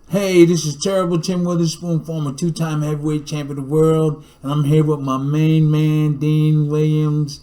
Hey, this is Terrible Tim Witherspoon, former two-time heavyweight champion of the world, and I'm here with my main man, Dean Williams,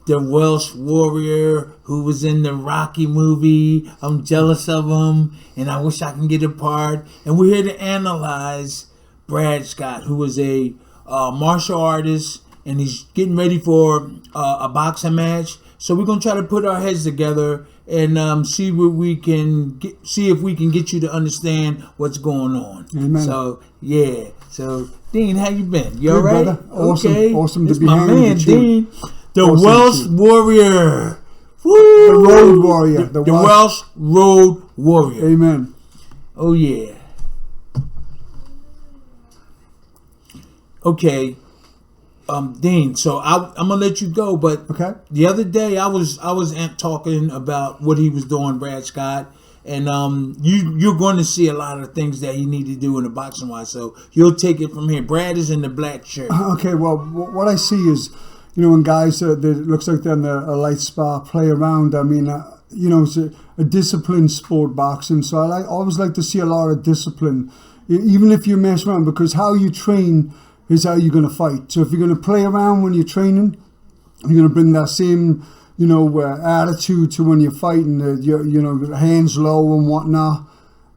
the Welsh warrior who was in the Rocky movie. I'm jealous of him, and I wish I can get a part. And we're here to analyze Brad Scott, who is a martial artist, and he's getting ready for a boxing match. So we're gonna try to put our heads together and see what we can get, see if we can get you to understand what's going on. Amen. So yeah. So Dean, how you been? You Good, all right? brother. Awesome. Okay. Awesome to It's be my hanging man, with you. Dean, the Awesome Welsh to you. warrior. Woo! The road warrior. The Welsh road warrior. Amen. Oh yeah. Okay. Dean, so I'm gonna let you go, but Okay. the other day I was talking about what he was doing, Brad Scott, and you're going to see a lot of things that he need to do in the boxing wise. So you'll take it from here. Brad is in the black shirt. Okay. Well, what I see is, when guys that looks like they're in a light spar play around. I mean, it's a disciplined sport, boxing. So I always like to see a lot of discipline, even if you mess around, because how you train is how you're going to fight. So if you're going to play around when you're training, you're going to bring that same, attitude to when you're fighting. Hands low and whatnot.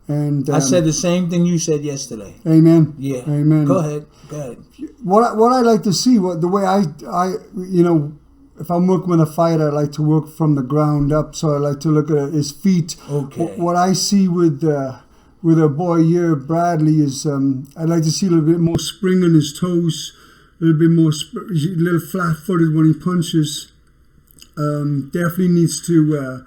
And I said the same thing you said yesterday. Amen. Yeah. Amen. Go ahead. What I like to see, the way I if I'm working with a fighter, I like to work from the ground up. So I like to look at his feet. Okay. What I see with a boy here, Bradley, is I'd like to see a little bit more spring on his toes, a little bit more, a little flat-footed when he punches. Definitely needs to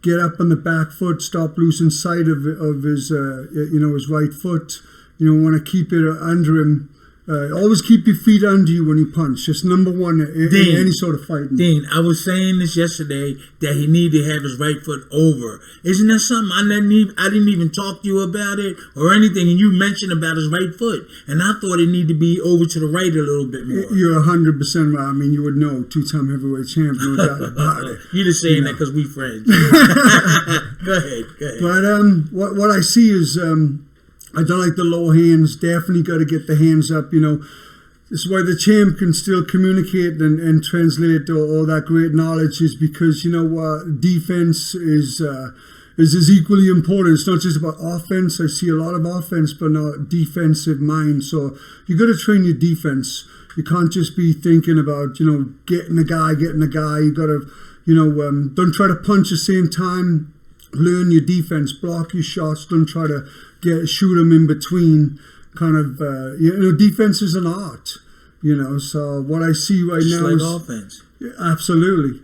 get up on the back foot, stop losing sight of his, his right foot. Want to keep it under him. Always keep your feet under you when you punch. Just number one in any sort of fighting. Dean, I was saying this yesterday that he needed to have his right foot over. Isn't that something I didn't even talk to you about it or anything, and you mentioned about his right foot, and I thought it needed to be over to the right a little bit more. You're 100% right. I mean, you would know, two-time heavyweight champ, no doubt about it. You're just saying that because we friends. Go ahead. But what I see is. I don't like the low hands. Definitely got to get the hands up. This is why the champ can still communicate and translate all that great knowledge, is because defense is as equally important. It's not just about offense. I see a lot of offense, but not defensive mind. So you got to train your defense. You can't just be thinking about getting the guy. You got to don't try to punch at the same time. Learn your defense. Block your shots. Don't try to shoot them in between. Kind of, defense is an art. So what I see right just now like is offense. Absolutely.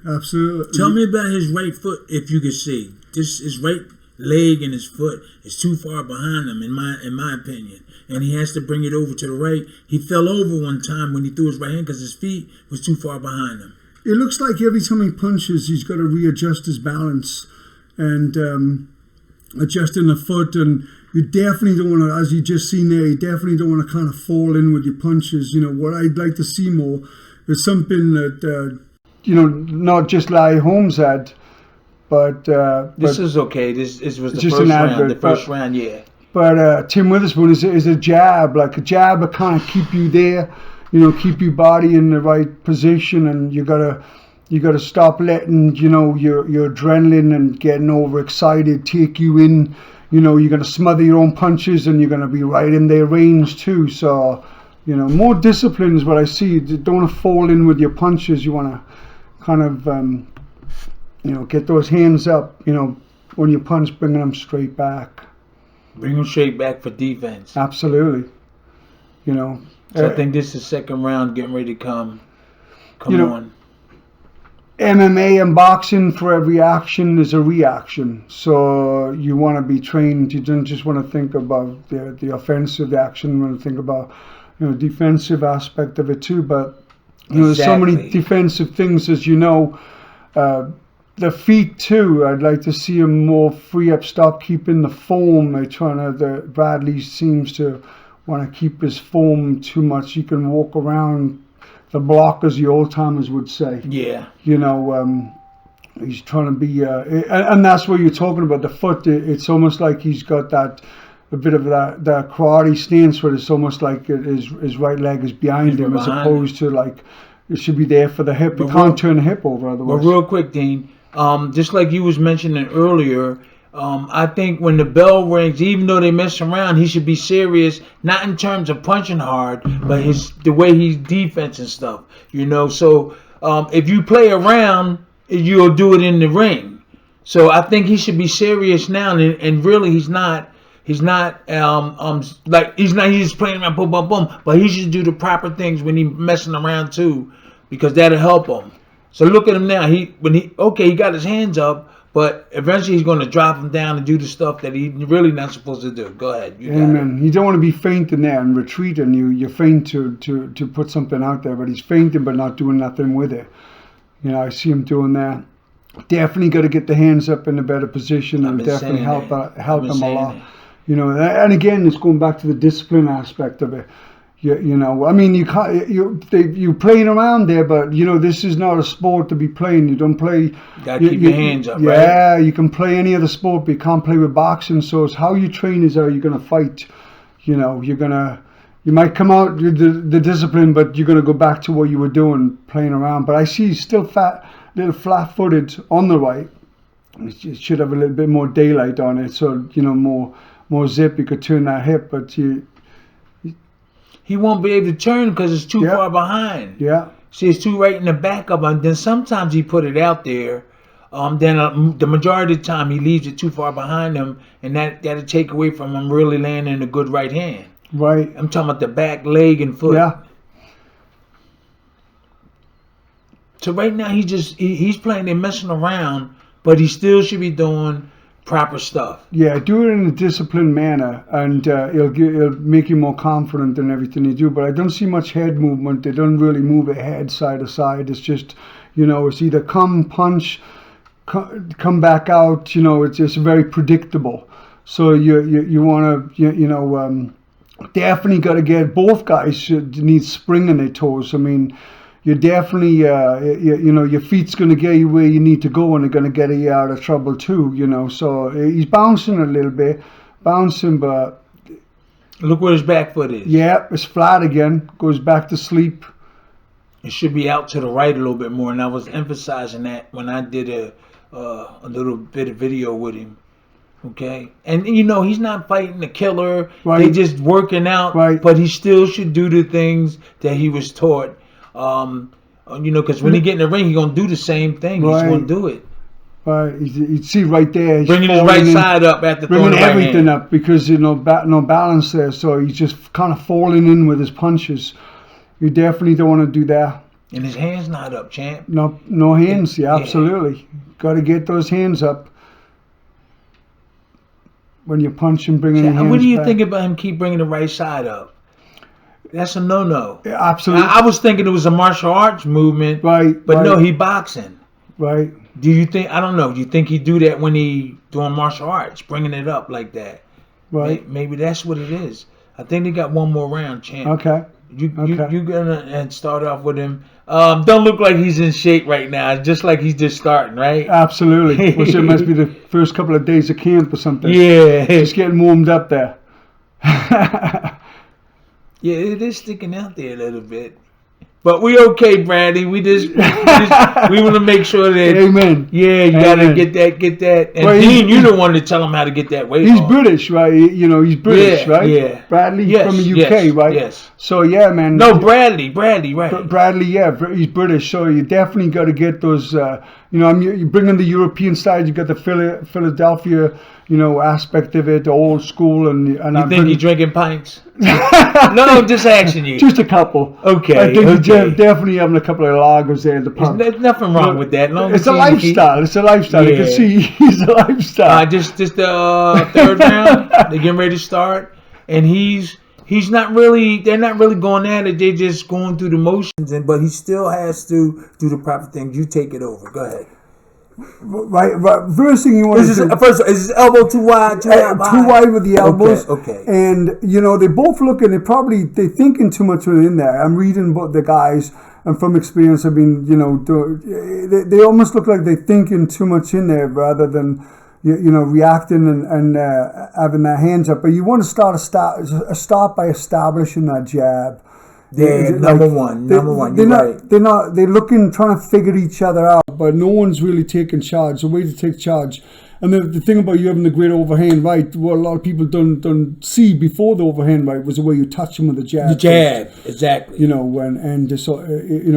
Tell me about his right foot, if you could see. Just his right leg and his foot is too far behind him, in my opinion, and he has to bring it over to the right. He fell over one time when he threw his right hand because his feet was too far behind him. It looks like every time he punches, he's got to readjust his balance and adjusting the foot. And you definitely don't want to, as you just seen there, you definitely don't want to kind of fall in with your punches. What I'd like to see more is something that, not just Larry Holmes had, but... This is okay. This was the just first an round. advert, The first round, yeah. But Tim Witherspoon is a jab, like a jab that kind of keep you there, keep your body in the right position, and you gotta stop letting your adrenaline and getting overexcited take you in. You're gonna smother your own punches, and you're gonna be right in their range too. So more discipline is what I see. You don't want to fall in with your punches. You want to kind of get those hands up. When you punch, bringing them straight back. Bring him straight back for defense. Absolutely. So I think this is second round getting ready to come on. MMA and boxing, for every action is a reaction. So you want to be trained. You don't just want to think about the offensive action. You want to think about defensive aspect of it too. But there's so many defensive things, as the feet too. I'd like to see him more free up. Stop keeping the form. Bradley seems to want to keep his form too much. He can walk around the block, as the old timers would say. Yeah. He's trying to be, and that's what you're talking about. The foot. It's almost like he's got that a bit of that karate stance where it's almost like his right leg is behind him, as opposed to like it should be there for the hip. You can't turn the hip over otherwise. But real quick, Dean, just like you was mentioning earlier, I think when the bell rings, even though they mess around, he should be serious, not in terms of punching hard, but the way he's defense and stuff, you know. So if you play around, you'll do it in the ring. So I think he should be serious now, and really he's not. He's not he's just playing around, boom, boom, boom. But he should do the proper things when he's messing around too, because that'll help him. So look at him now. He got his hands up, but eventually he's going to drop him down and do the stuff that he's really not supposed to do. Go ahead. Amen. You don't want to be fainting there and retreating. You feint to put something out there, but he's feinting but not doing nothing with it. You know, I see him doing that. Definitely got to get the hands up in a better position and definitely help him a lot. You know, and again, it's going back to the discipline aspect of it. You know, I mean, you're playing around there, but you know, this is not a sport to be playing. You don't play. You gotta keep your hands up, right? Yeah, you can play any other sport, but you can't play with boxing. So it's how you train is how you're gonna fight. You know, you might come out with the discipline, but you're gonna go back to what you were doing, playing around. But I see he's still little flat-footed on the right. It should have a little bit more daylight on it, so you know, more zip. You could turn that hip, but he won't be able to turn because it's too far behind. Yeah. See, it's too right in the back of him. Then sometimes he put it out there. Then the majority of the time he leaves it too far behind him, and that'll take away from him really landing a good right hand. Right. I'm talking about the back leg and foot. Yeah. So right now he's playing and messing around, but he still should be doing proper stuff. Yeah, do it in a disciplined manner, and it'll make you more confident in everything you do. But I don't see much head movement. They don't really move a head side to side. It's just, you know, it's either come, punch, come back out. You know, it's just very predictable. So you want to definitely got to get both guys need spring in their toes. I mean, you definitely, your feet's going to get you where you need to go, and they're going to get you out of trouble too, you know. So he's bouncing a little bit, but... Look where his back foot is. Yeah, it's flat again, goes back to sleep. It should be out to the right a little bit more, and I was emphasizing that when I did a little bit of video with him. Okay, and you know, he's not fighting the killer. Right. They just working out, right. But he still should do the things that he was taught. You know, because when he get in the ring, he's gonna do the same thing. Right. He's gonna do it. Right, you see right there, he's bringing his right side up after throwing bringing everything up because no balance there, so he's just kind of falling in with his punches. You definitely don't want to do that. And his hands not up, champ. No hands. Yeah, absolutely. Got to get those hands up when you punch and bringing the hands What do you back. think about him keep bringing the right side up? That's a no-no. Yeah, absolutely. I was thinking it was a martial arts movement, right? But no, he boxing. Right. Do you think? I don't know. Do you think he do that when he doing martial arts, bringing it up like that? Right. Maybe that's what it is. I think they got one more round, champ. Okay. You gonna and start off with him. Don't look like he's in shape right now. It's just like he's just starting, right? Absolutely. Which it must be the first couple of days of camp or something. Yeah. Just getting warmed up there. Yeah, it is sticking out there a little bit. But we okay, Bradley. We want to make sure that. Amen. Yeah, you gotta get that. And well, Dean, you're the one to tell him how to get that weight. He's off. British, right? You know, he's British, right? Yeah. Bradley from the UK, right? Yes. So yeah, man. No, Bradley, right? Bradley, yeah, he's British. So you definitely got to get those. You bring in the European side. You got the Philadelphia, aspect of it, the old school, and you think you're drinking pints? No, I'm just asking you. Just a couple. Okay. I think you're definitely having a couple of lagers there at the pub. There's nothing wrong with that. It's a lifestyle. It's a lifestyle. You can see he's a lifestyle. Just the third round. They're getting ready to start, and he's not really. They're not really going at it. They're just going through the motions, but he still has to do the proper things. You take it over. Go ahead. Right. First thing you want to do. First, is his elbow too wide? Too wide with the elbows. Okay. And they both looking. They're thinking too much within there. I'm reading about the guys, and from experience, I mean, they almost look like they're thinking too much in there rather than, reacting and having their hands up. But you want to start by establishing that jab. Yeah, number one. They're looking, trying to figure each other out, but no one's really taking charge. The way to take charge. And the thing about you having the great overhand right, what a lot of people don't see before the overhand right was the way you touch them with the jab. The jab, exactly.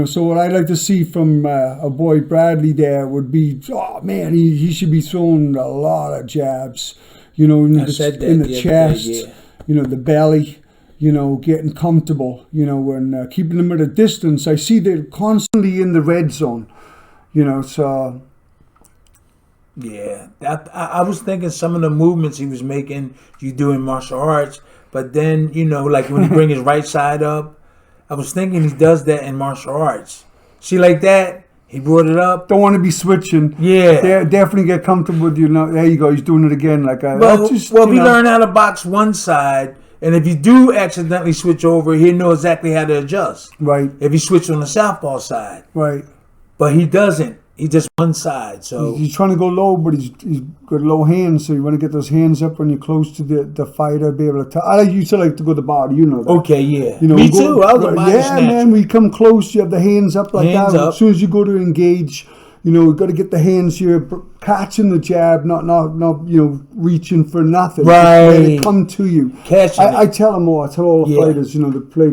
So what I like to see from a boy Bradley there would be, oh man, he should be throwing a lot of jabs. In the chest, the belly. Getting comfortable, and keeping them at a distance. I see they're constantly in the red zone, so. Yeah, I was thinking some of the movements he was making, you do in martial arts, but then, like when he bring his right side up, I was thinking he does that in martial arts. See, like that, he brought it up. Don't want to be switching. Yeah. Definitely get comfortable with you. There you go, he's doing it again. If we learn how to box one side, and if you do accidentally switch over, he'll know exactly how to adjust. Right. If he switches on the southpaw side. Right. But he doesn't. He's just one side. So he's trying to go low, but he's got low hands, so you want to get those hands up when you're close to the fighter, be able to. I used to like to go to the body, that. Okay, yeah. Me too. I was a body snatcher. Man, we come close, you have the hands up like that. As soon as you go to engage, you've got to get the hands here, catching the jab, not reaching for nothing. Right. Let it come to you. I tell them all. I tell all the fighters, that play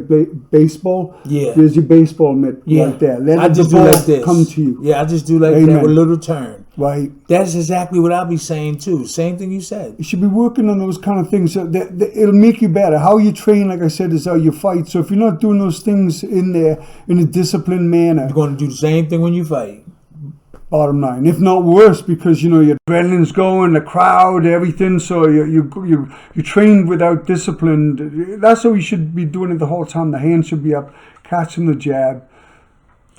baseball. Yeah. There's your baseball mitt right there. Let the ball come to you. Yeah, I just do like that with a little turn. Right. That's exactly what I'll be saying too. Same thing you said. You should be working on those kind of things. It'll make you better. How you train, like I said, is how you fight. So if you're not doing those things in there in a disciplined manner, you're going to do the same thing when you fight. Bottom line, if not worse, because your adrenaline's going, the crowd, everything. So you train without discipline. That's how you should be doing it the whole time. The hands should be up, catching the jab.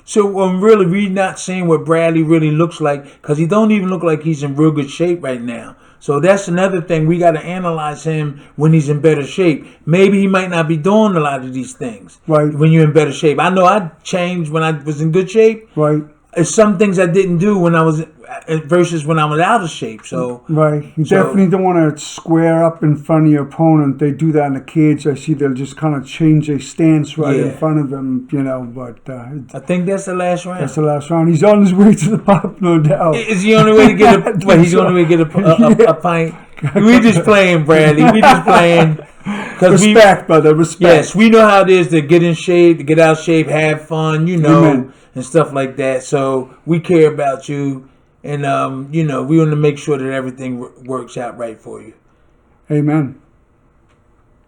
So really, we're not seeing what Bradley really looks like, because he don't even look like he's in real good shape right now. So that's another thing. We got to analyze him when he's in better shape. Maybe he might not be doing a lot of these things. Right. When you're in better shape. I know I changed when I was in good shape. Right. Some things I didn't do when I was versus when I was out of shape. So right, you definitely don't want to square up in front of your opponent. They do that in the cage. I see they'll just kind of change their stance right in front of them. But I think that's the last round. That's the last round. He's on his way to the pop, no doubt. Is he on the way to get a? Well, he's on the way to get a pint. We just playing, Bradley. We just playing. Respect, brother. Respect. Yes, we know how it is to get in shape, to get out of shape, have fun. Amen. And stuff like that. So we care about you, and we want to make sure that everything works out right for you. Amen.